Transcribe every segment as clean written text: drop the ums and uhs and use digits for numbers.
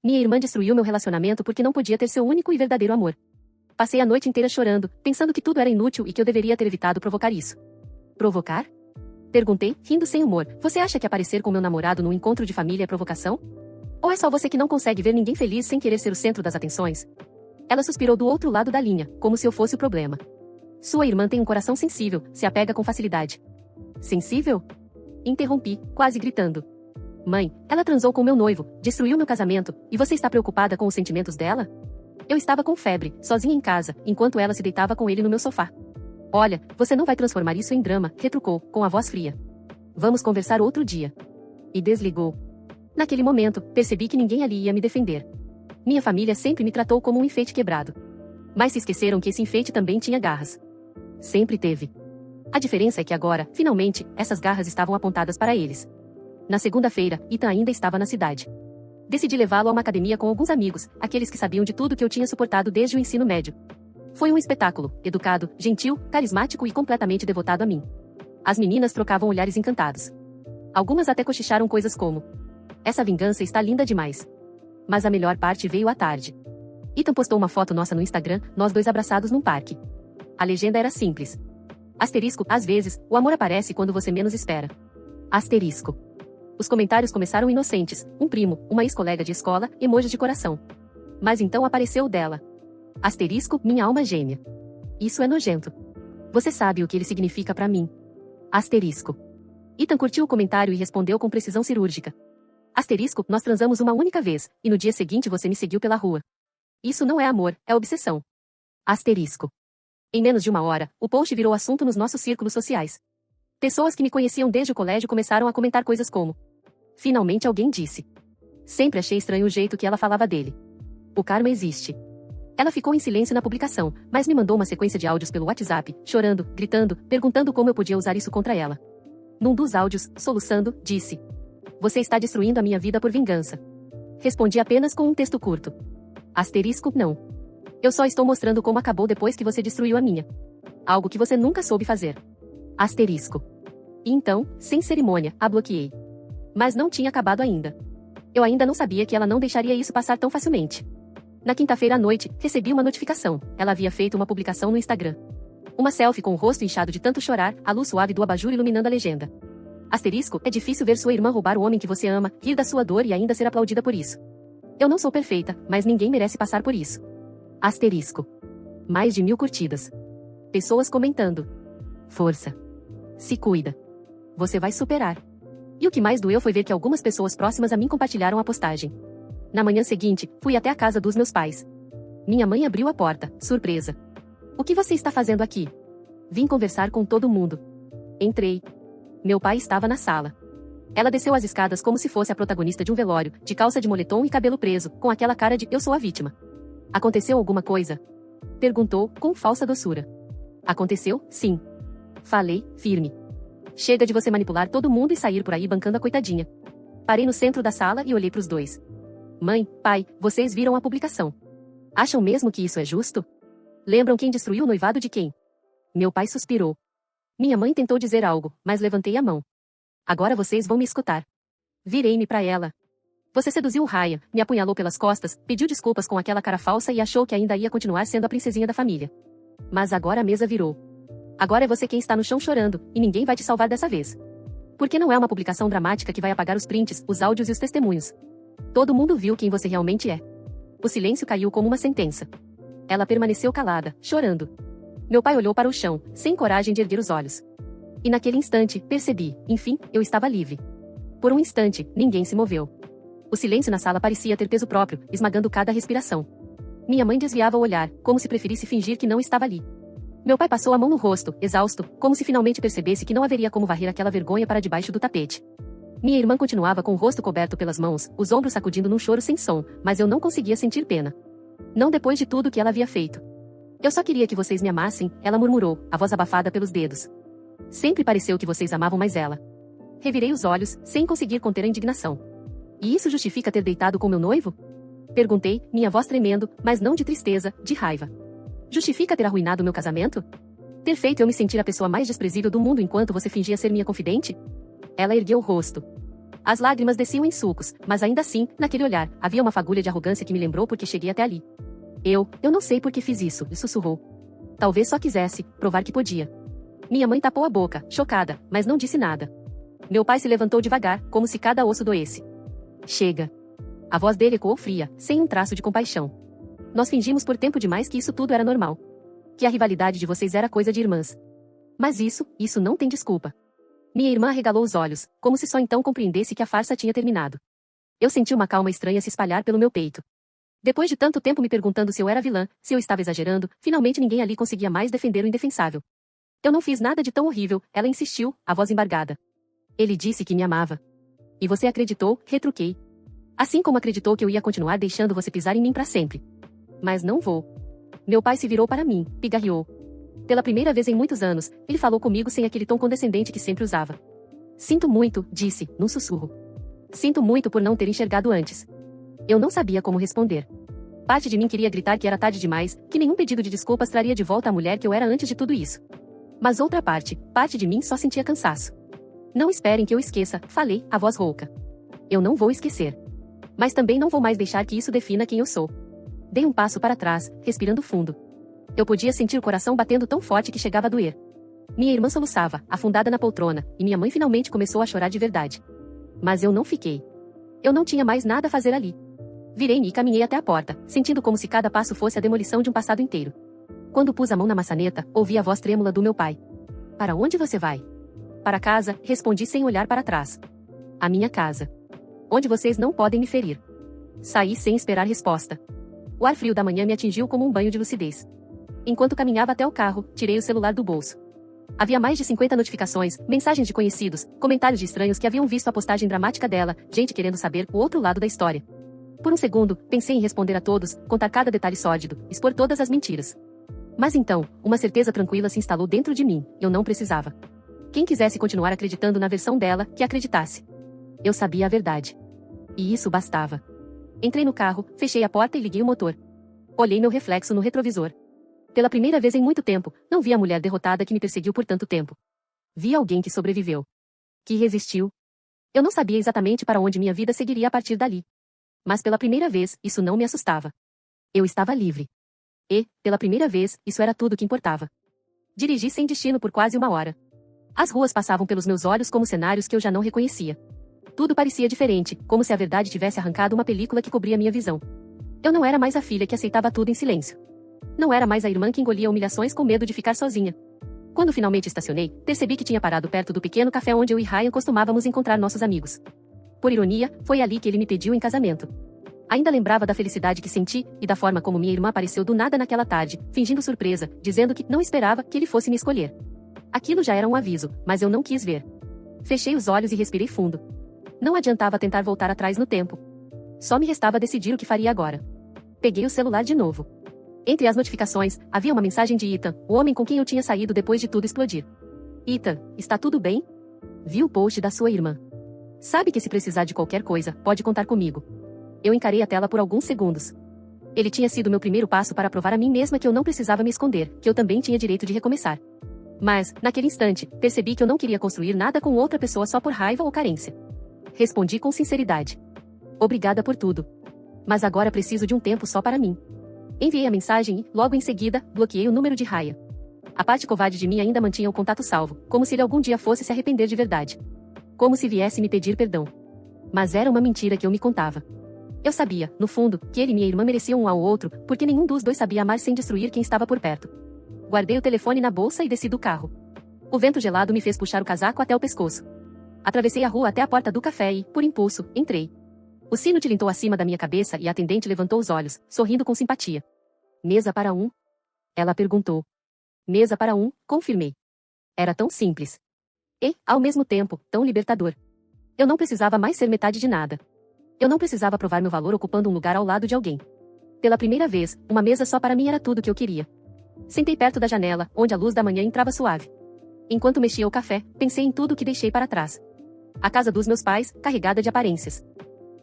Minha irmã destruiu meu relacionamento porque não podia ter seu único e verdadeiro amor. Passei a noite inteira chorando, pensando que tudo era inútil e que eu deveria ter evitado provocar isso. Provocar? Perguntei, rindo sem humor. Você acha que aparecer com meu namorado num encontro de família é provocação? Ou é só você que não consegue ver ninguém feliz sem querer ser o centro das atenções? Ela suspirou do outro lado da linha, como se eu fosse o problema. Sua irmã tem um coração sensível, se apega com facilidade. Sensível? Interrompi, quase gritando. Mãe, ela transou com meu noivo, destruiu meu casamento, e você está preocupada com os sentimentos dela? Eu estava com febre, sozinha em casa, enquanto ela se deitava com ele no meu sofá. Olha, você não vai transformar isso em drama, retrucou, com a voz fria. Vamos conversar outro dia. E desligou. Naquele momento, percebi que ninguém ali ia me defender. Minha família sempre me tratou como um enfeite quebrado. Mas se esqueceram que esse enfeite também tinha garras. Sempre teve. A diferença é que agora, finalmente, essas garras estavam apontadas para eles. Na segunda-feira, Ethan ainda estava na cidade. Decidi levá-lo a uma academia com alguns amigos, aqueles que sabiam de tudo que eu tinha suportado desde o ensino médio. Foi um espetáculo, educado, gentil, carismático e completamente devotado a mim. As meninas trocavam olhares encantados. Algumas até cochicharam coisas como: essa vingança está linda demais. Mas a melhor parte veio à tarde. Ethan postou uma foto nossa no Instagram, nós dois abraçados num parque. A legenda era simples. Asterisco, às vezes, o amor aparece quando você menos espera. Asterisco. Os comentários começaram inocentes, um primo, uma ex-colega de escola, emoji de coração. Mas então apareceu o dela. Asterisco, minha alma gêmea. Isso é nojento. Você sabe o que ele significa pra mim. Asterisco. Ethan curtiu o comentário e respondeu com precisão cirúrgica. Asterisco, nós transamos uma única vez, e no dia seguinte você me seguiu pela rua. Isso não é amor, é obsessão. Asterisco. Em menos de uma hora, o post virou assunto nos nossos círculos sociais. Pessoas que me conheciam desde o colégio começaram a comentar coisas como: finalmente alguém disse. Sempre achei estranho o jeito que ela falava dele. O karma existe. Ela ficou em silêncio na publicação, mas me mandou uma sequência de áudios pelo WhatsApp, chorando, gritando, perguntando como eu podia usar isso contra ela. Num dos áudios, soluçando, disse: você está destruindo a minha vida por vingança. Respondi apenas com um texto curto. Asterisco, não. Eu só estou mostrando como acabou depois que você destruiu a minha. Algo que você nunca soube fazer. Asterisco. E então, sem cerimônia, a bloqueei. Mas não tinha acabado ainda. Eu ainda não sabia que ela não deixaria isso passar tão facilmente. Na quinta-feira à noite, recebi uma notificação. Ela havia feito uma publicação no Instagram. Uma selfie com o rosto inchado de tanto chorar, a luz suave do abajur iluminando a legenda. Asterisco, é difícil ver sua irmã roubar o homem que você ama, rir da sua dor e ainda ser aplaudida por isso. Eu não sou perfeita, mas ninguém merece passar por isso. Asterisco. Mais de 1000 curtidas. Pessoas comentando. Força. Se cuida. Você vai superar. E o que mais doeu foi ver que algumas pessoas próximas a mim compartilharam a postagem. Na manhã seguinte, fui até a casa dos meus pais. Minha mãe abriu a porta, surpresa. O que você está fazendo aqui? Vim conversar com todo mundo. Entrei. Meu pai estava na sala. Ela desceu as escadas como se fosse a protagonista de um velório, de calça de moletom e cabelo preso, com aquela cara de eu sou a vítima. Aconteceu alguma coisa? Perguntou, com falsa doçura. Aconteceu, sim. Falei, firme. Chega de você manipular todo mundo e sair por aí bancando a coitadinha. Parei no centro da sala e olhei pros dois. Mãe, pai, vocês viram a publicação. Acham mesmo que isso é justo? Lembram quem destruiu o noivado de quem? Meu pai suspirou. Minha mãe tentou dizer algo, mas levantei a mão. Agora vocês vão me escutar. Virei-me para ela. Você seduziu o Ryan, me apunhalou pelas costas, pediu desculpas com aquela cara falsa e achou que ainda ia continuar sendo a princesinha da família. Mas agora a mesa virou. Agora é você quem está no chão chorando, e ninguém vai te salvar dessa vez. Porque não é uma publicação dramática que vai apagar os prints, os áudios e os testemunhos. Todo mundo viu quem você realmente é. O silêncio caiu como uma sentença. Ela permaneceu calada, chorando. Meu pai olhou para o chão, sem coragem de erguer os olhos. E naquele instante, percebi, enfim, eu estava livre. Por um instante, ninguém se moveu. O silêncio na sala parecia ter peso próprio, esmagando cada respiração. Minha mãe desviava o olhar, como se preferisse fingir que não estava ali. Meu pai passou a mão no rosto, exausto, como se finalmente percebesse que não haveria como varrer aquela vergonha para debaixo do tapete. Minha irmã continuava com o rosto coberto pelas mãos, os ombros sacudindo num choro sem som, mas eu não conseguia sentir pena. Não depois de tudo que ela havia feito. Eu só queria que vocês me amassem, ela murmurou, a voz abafada pelos dedos. Sempre pareceu que vocês amavam mais ela. Revirei os olhos, sem conseguir conter a indignação. E isso justifica ter deitado com meu noivo? Perguntei, minha voz tremendo, mas não de tristeza, de raiva. Justifica ter arruinado meu casamento? Ter feito eu me sentir a pessoa mais desprezível do mundo enquanto você fingia ser minha confidente? Ela ergueu o rosto. As lágrimas desciam em sulcos, mas ainda assim, naquele olhar, havia uma fagulha de arrogância que me lembrou porque cheguei até ali. Eu não sei por que fiz isso, sussurrou. Talvez só quisesse provar que podia. Minha mãe tapou a boca, chocada, mas não disse nada. Meu pai se levantou devagar, como se cada osso doesse. Chega. A voz dele ecoou fria, sem um traço de compaixão. Nós fingimos por tempo demais que isso tudo era normal. Que a rivalidade de vocês era coisa de irmãs. Mas isso não tem desculpa. Minha irmã arregalou os olhos, como se só então compreendesse que a farsa tinha terminado. Eu senti uma calma estranha se espalhar pelo meu peito. Depois de tanto tempo me perguntando se eu era vilã, se eu estava exagerando, finalmente ninguém ali conseguia mais defender o indefensável. Eu não fiz nada de tão horrível, ela insistiu, a voz embargada. Ele disse que me amava. E você acreditou, retruquei. Assim como acreditou que eu ia continuar deixando você pisar em mim para sempre. Mas não vou. Meu pai se virou para mim, pigarreou. Pela primeira vez em muitos anos, ele falou comigo sem aquele tom condescendente que sempre usava. Sinto muito, disse, num sussurro. Sinto muito por não ter enxergado antes. Eu não sabia como responder. Parte de mim queria gritar que era tarde demais, que nenhum pedido de desculpas traria de volta a mulher que eu era antes de tudo isso. Mas outra parte de mim só sentia cansaço. Não esperem que eu esqueça, falei, a voz rouca. Eu não vou esquecer. Mas também não vou mais deixar que isso defina quem eu sou. Dei um passo para trás, respirando fundo. Eu podia sentir o coração batendo tão forte que chegava a doer. Minha irmã soluçava, afundada na poltrona, e minha mãe finalmente começou a chorar de verdade. Mas eu não fiquei. Eu não tinha mais nada a fazer ali. Virei-me e caminhei até a porta, sentindo como se cada passo fosse a demolição de um passado inteiro. Quando pus a mão na maçaneta, ouvi a voz trêmula do meu pai. Para onde você vai? Para casa, respondi sem olhar para trás. A minha casa. Onde vocês não podem me ferir. Saí sem esperar resposta. O ar frio da manhã me atingiu como um banho de lucidez. Enquanto caminhava até o carro, tirei o celular do bolso. Havia mais de 50 notificações, mensagens de conhecidos, comentários de estranhos que haviam visto a postagem dramática dela, gente querendo saber o outro lado da história. Por um segundo, pensei em responder a todos, contar cada detalhe sórdido, expor todas as mentiras. Mas então, uma certeza tranquila se instalou dentro de mim, eu não precisava. Quem quisesse continuar acreditando na versão dela, que acreditasse. Eu sabia a verdade. E isso bastava. Entrei no carro, fechei a porta e liguei o motor. Olhei meu reflexo no retrovisor. Pela primeira vez em muito tempo, não vi a mulher derrotada que me perseguiu por tanto tempo. Vi alguém que sobreviveu. Que resistiu. Eu não sabia exatamente para onde minha vida seguiria a partir dali. Mas pela primeira vez, isso não me assustava. Eu estava livre. E, pela primeira vez, isso era tudo que importava. Dirigi sem destino por quase 1 hora. As ruas passavam pelos meus olhos como cenários que eu já não reconhecia. Tudo parecia diferente, como se a verdade tivesse arrancado uma película que cobria minha visão. Eu não era mais a filha que aceitava tudo em silêncio. Não era mais a irmã que engolia humilhações com medo de ficar sozinha. Quando finalmente estacionei, percebi que tinha parado perto do pequeno café onde eu e Ryan costumávamos encontrar nossos amigos. Por ironia, foi ali que ele me pediu em casamento. Ainda lembrava da felicidade que senti, e da forma como minha irmã apareceu do nada naquela tarde, fingindo surpresa, dizendo que não esperava que ele fosse me escolher. Aquilo já era um aviso, mas eu não quis ver. Fechei os olhos e respirei fundo. Não adiantava tentar voltar atrás no tempo. Só me restava decidir o que faria agora. Peguei o celular de novo. Entre as notificações, havia uma mensagem de Ethan, o homem com quem eu tinha saído depois de tudo explodir. Ethan, está tudo bem? Vi o post da sua irmã. Sabe que se precisar de qualquer coisa, pode contar comigo. Eu encarei a tela por alguns segundos. Ele tinha sido meu primeiro passo para provar a mim mesma que eu não precisava me esconder, que eu também tinha direito de recomeçar. Mas, naquele instante, percebi que eu não queria construir nada com outra pessoa só por raiva ou carência. Respondi com sinceridade. Obrigada por tudo. Mas agora preciso de um tempo só para mim. Enviei a mensagem e, logo em seguida, bloqueei o número de Ryan. A parte covarde de mim ainda mantinha o contato salvo, como se ele algum dia fosse se arrepender de verdade. Como se viesse me pedir perdão. Mas era uma mentira que eu me contava. Eu sabia, no fundo, que ele e minha irmã mereciam um ao outro, porque nenhum dos dois sabia amar sem destruir quem estava por perto. Guardei o telefone na bolsa e desci do carro. O vento gelado me fez puxar o casaco até o pescoço. Atravessei a rua até a porta do café e, por impulso, entrei. O sino tilintou acima da minha cabeça e a atendente levantou os olhos, sorrindo com simpatia. Mesa para um? Ela perguntou. Mesa para um, confirmei. Era tão simples. E, ao mesmo tempo, tão libertador. Eu não precisava mais ser metade de nada. Eu não precisava provar meu valor ocupando um lugar ao lado de alguém. Pela primeira vez, uma mesa só para mim era tudo o que eu queria. Sentei perto da janela, onde a luz da manhã entrava suave. Enquanto mexia o café, pensei em tudo o que deixei para trás. A casa dos meus pais, carregada de aparências.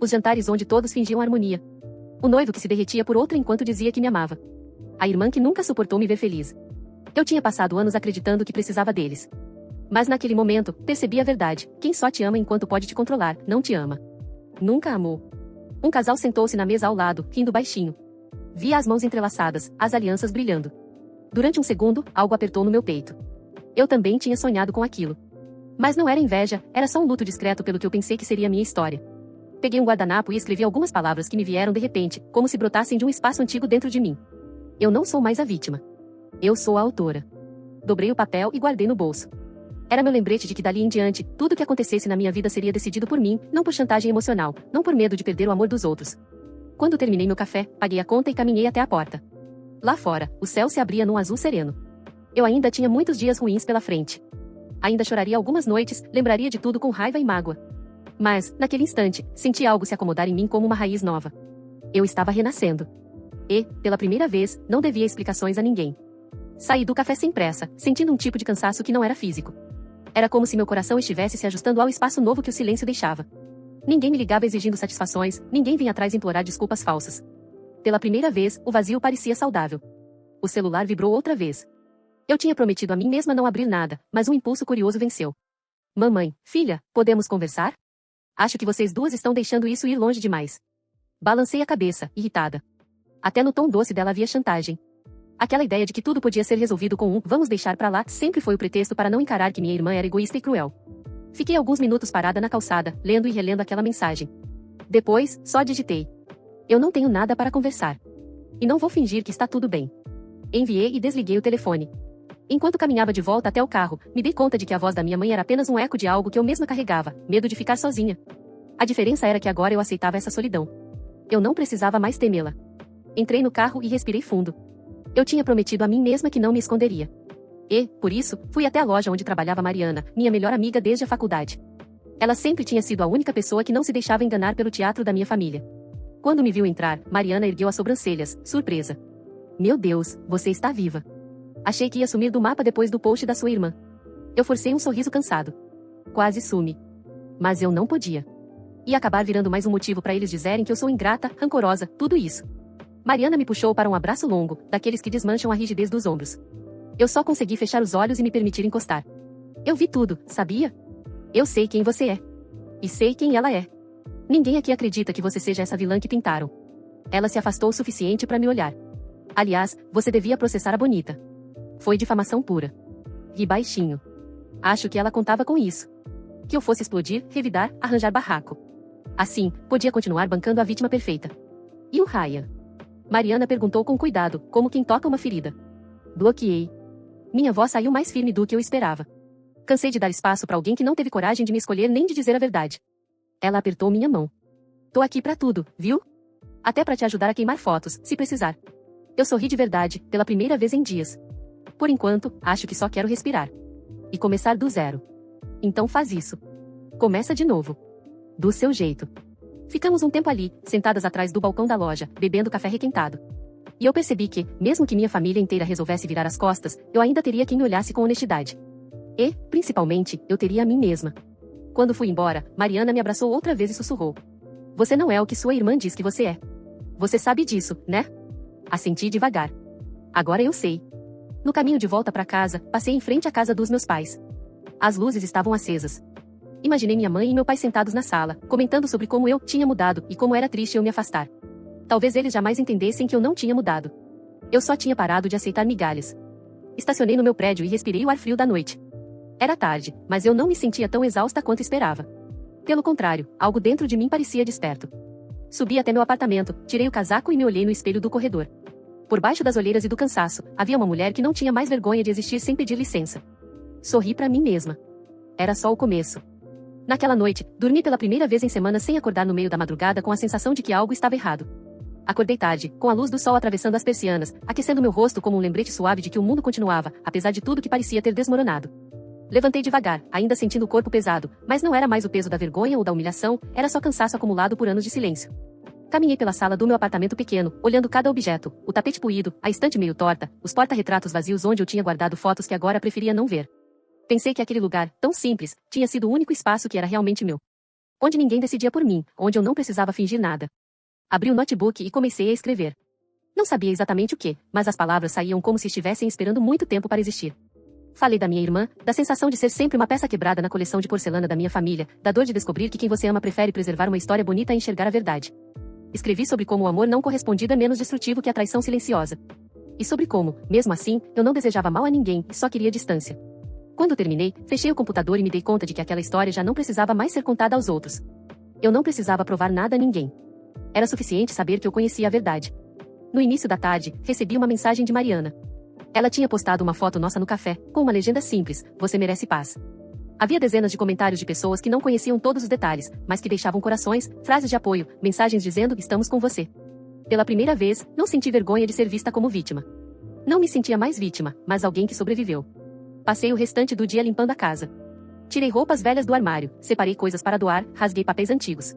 Os jantares onde todos fingiam harmonia. O noivo que se derretia por outra enquanto dizia que me amava. A irmã que nunca suportou me ver feliz. Eu tinha passado anos acreditando que precisava deles. Mas naquele momento, percebi a verdade. Quem só te ama enquanto pode te controlar, não te ama. Nunca amou. Um casal sentou-se na mesa ao lado, rindo baixinho. Via as mãos entrelaçadas, as alianças brilhando. Durante um segundo, algo apertou no meu peito. Eu também tinha sonhado com aquilo. Mas não era inveja, era só um luto discreto pelo que eu pensei que seria minha história. Peguei um guardanapo e escrevi algumas palavras que me vieram de repente, como se brotassem de um espaço antigo dentro de mim. Eu não sou mais a vítima. Eu sou a autora. Dobrei o papel e guardei no bolso. Era meu lembrete de que dali em diante, tudo que acontecesse na minha vida seria decidido por mim, não por chantagem emocional, não por medo de perder o amor dos outros. Quando terminei meu café, paguei a conta e caminhei até a porta. Lá fora, o céu se abria num azul sereno. Eu ainda tinha muitos dias ruins pela frente. Ainda choraria algumas noites, lembraria de tudo com raiva e mágoa. Mas, naquele instante, senti algo se acomodar em mim como uma raiz nova. Eu estava renascendo. E, pela primeira vez, não devia explicações a ninguém. Saí do café sem pressa, sentindo um tipo de cansaço que não era físico. Era como se meu coração estivesse se ajustando ao espaço novo que o silêncio deixava. Ninguém me ligava exigindo satisfações, ninguém vinha atrás implorar desculpas falsas. Pela primeira vez, o vazio parecia saudável. O celular vibrou outra vez. Eu tinha prometido a mim mesma não abrir nada, mas um impulso curioso venceu. Mamãe, filha, podemos conversar? Acho que vocês duas estão deixando isso ir longe demais. Balancei a cabeça, irritada. Até no tom doce dela havia chantagem. Aquela ideia de que tudo podia ser resolvido com um "vamos deixar pra lá" sempre foi o pretexto para não encarar que minha irmã era egoísta e cruel. Fiquei alguns minutos parada na calçada, lendo e relendo aquela mensagem. Depois, só digitei. Eu não tenho nada para conversar. E não vou fingir que está tudo bem. Enviei e desliguei o telefone. Enquanto caminhava de volta até o carro, me dei conta de que a voz da minha mãe era apenas um eco de algo que eu mesma carregava, medo de ficar sozinha. A diferença era que agora eu aceitava essa solidão. Eu não precisava mais temê-la. Entrei no carro e respirei fundo. Eu tinha prometido a mim mesma que não me esconderia. E, por isso, fui até a loja onde trabalhava Mariana, minha melhor amiga desde a faculdade. Ela sempre tinha sido a única pessoa que não se deixava enganar pelo teatro da minha família. Quando me viu entrar, Mariana ergueu as sobrancelhas, surpresa. Meu Deus, você está viva. Achei que ia sumir do mapa depois do post da sua irmã. Eu forcei um sorriso cansado. Quase sume. Mas eu não podia. Ia acabar virando mais um motivo para eles dizerem que eu sou ingrata, rancorosa, tudo isso. Mariana me puxou para um abraço longo, daqueles que desmancham a rigidez dos ombros. Eu só consegui fechar os olhos e me permitir encostar. Eu vi tudo, sabia? Eu sei quem você é. E sei quem ela é. Ninguém aqui acredita que você seja essa vilã que pintaram. Ela se afastou o suficiente para me olhar. Aliás, você devia processar a bonita. Foi difamação pura. Ri baixinho. Acho que ela contava com isso. Que eu fosse explodir, revidar, arranjar barraco. Assim, podia continuar bancando a vítima perfeita. E o Ryan? Mariana perguntou com cuidado, como quem toca uma ferida. Bloqueei. Minha voz saiu mais firme do que eu esperava. Cansei de dar espaço para alguém que não teve coragem de me escolher nem de dizer a verdade. Ela apertou minha mão. Tô aqui pra tudo, viu? Até pra te ajudar a queimar fotos, se precisar. Eu sorri de verdade, pela primeira vez em dias. Por enquanto, acho que só quero respirar. E começar do zero. Então faz isso. Começa de novo. Do seu jeito. Ficamos um tempo ali, sentadas atrás do balcão da loja, bebendo café requentado. E eu percebi que, mesmo que minha família inteira resolvesse virar as costas, eu ainda teria quem me olhasse com honestidade. E, principalmente, eu teria a mim mesma. Quando fui embora, Mariana me abraçou outra vez e sussurrou. Você não é o que sua irmã diz que você é. Você sabe disso, né? Assenti devagar. Agora eu sei. No caminho de volta para casa, passei em frente à casa dos meus pais. As luzes estavam acesas. Imaginei minha mãe e meu pai sentados na sala, comentando sobre como eu tinha mudado e como era triste eu me afastar. Talvez eles jamais entendessem que eu não tinha mudado. Eu só tinha parado de aceitar migalhas. Estacionei no meu prédio e respirei o ar frio da noite. Era tarde, mas eu não me sentia tão exausta quanto esperava. Pelo contrário, algo dentro de mim parecia desperto. Subi até meu apartamento, tirei o casaco e me olhei no espelho do corredor. Por baixo das olheiras e do cansaço, havia uma mulher que não tinha mais vergonha de existir sem pedir licença. Sorri pra mim mesma. Era só o começo. Naquela noite, dormi pela primeira vez em semanas sem acordar no meio da madrugada com a sensação de que algo estava errado. Acordei tarde, com a luz do sol atravessando as persianas, aquecendo meu rosto como um lembrete suave de que o mundo continuava, apesar de tudo que parecia ter desmoronado. Levantei devagar, ainda sentindo o corpo pesado, mas não era mais o peso da vergonha ou da humilhação, era só cansaço acumulado por anos de silêncio. Caminhei pela sala do meu apartamento pequeno, olhando cada objeto, o tapete poído, a estante meio torta, os porta-retratos vazios onde eu tinha guardado fotos que agora preferia não ver. Pensei que aquele lugar, tão simples, tinha sido o único espaço que era realmente meu. Onde ninguém decidia por mim, onde eu não precisava fingir nada. Abri o notebook e comecei a escrever. Não sabia exatamente o que, mas as palavras saíam como se estivessem esperando muito tempo para existir. Falei da minha irmã, da sensação de ser sempre uma peça quebrada na coleção de porcelana da minha família, da dor de descobrir que quem você ama prefere preservar uma história bonita a enxergar a verdade. Escrevi sobre como o amor não correspondido é menos destrutivo que a traição silenciosa. E sobre como, mesmo assim, eu não desejava mal a ninguém e só queria distância. Quando terminei, fechei o computador e me dei conta de que aquela história já não precisava mais ser contada aos outros. Eu não precisava provar nada a ninguém. Era suficiente saber que eu conhecia a verdade. No início da tarde, recebi uma mensagem de Mariana. Ela tinha postado uma foto nossa no café, com uma legenda simples: "Você merece paz". Havia dezenas de comentários de pessoas que não conheciam todos os detalhes, mas que deixavam corações, frases de apoio, mensagens dizendo: "Estamos com você". Pela primeira vez, não senti vergonha de ser vista como vítima. Não me sentia mais vítima, mas alguém que sobreviveu. Passei o restante do dia limpando a casa. Tirei roupas velhas do armário, separei coisas para doar, rasguei papéis antigos.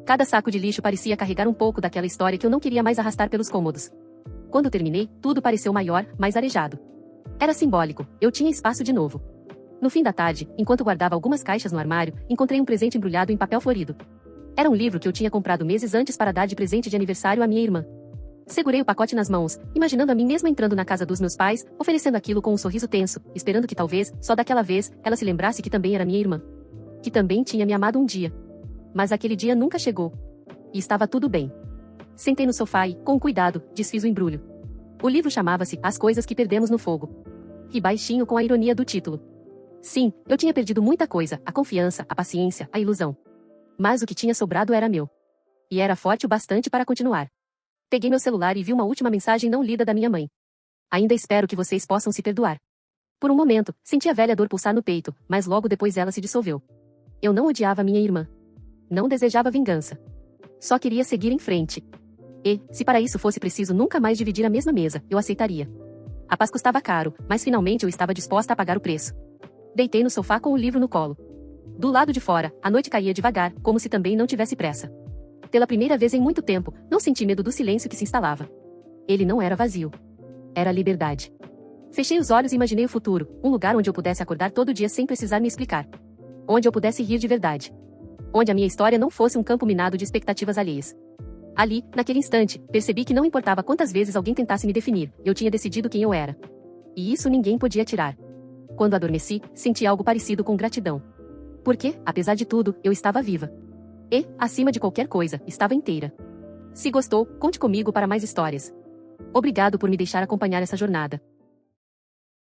Cada saco de lixo parecia carregar um pouco daquela história que eu não queria mais arrastar pelos cômodos. Quando terminei, tudo pareceu maior, mais arejado. Era simbólico, eu tinha espaço de novo. No fim da tarde, enquanto guardava algumas caixas no armário, encontrei um presente embrulhado em papel florido. Era um livro que eu tinha comprado meses antes para dar de presente de aniversário à minha irmã. Segurei o pacote nas mãos, imaginando a mim mesma entrando na casa dos meus pais, oferecendo aquilo com um sorriso tenso, esperando que talvez, só daquela vez, ela se lembrasse que também era minha irmã. Que também tinha me amado um dia. Mas aquele dia nunca chegou. E estava tudo bem. Sentei no sofá e, com cuidado, desfiz o embrulho. O livro chamava-se As Coisas que Perdemos no Fogo. Ri baixinho com a ironia do título. Sim, eu tinha perdido muita coisa, a confiança, a paciência, a ilusão. Mas o que tinha sobrado era meu. E era forte o bastante para continuar. Peguei meu celular e vi uma última mensagem não lida da minha mãe. Ainda espero que vocês possam se perdoar. Por um momento, senti a velha dor pulsar no peito, mas logo depois ela se dissolveu. Eu não odiava minha irmã. Não desejava vingança. Só queria seguir em frente. E, se para isso fosse preciso nunca mais dividir a mesma mesa, eu aceitaria. A paz custava caro, mas finalmente eu estava disposta a pagar o preço. Deitei no sofá com o livro no colo. Do lado de fora, a noite caía devagar, como se também não tivesse pressa. Pela primeira vez em muito tempo, não senti medo do silêncio que se instalava. Ele não era vazio. Era liberdade. Fechei os olhos e imaginei o futuro, um lugar onde eu pudesse acordar todo dia sem precisar me explicar. Onde eu pudesse rir de verdade. Onde a minha história não fosse um campo minado de expectativas alheias. Ali, naquele instante, percebi que não importava quantas vezes alguém tentasse me definir, eu tinha decidido quem eu era. E isso ninguém podia tirar. Quando adormeci, senti algo parecido com gratidão. Porque, apesar de tudo, eu estava viva. E, acima de qualquer coisa, estava inteira. Se gostou, conte comigo para mais histórias. Obrigado por me deixar acompanhar essa jornada.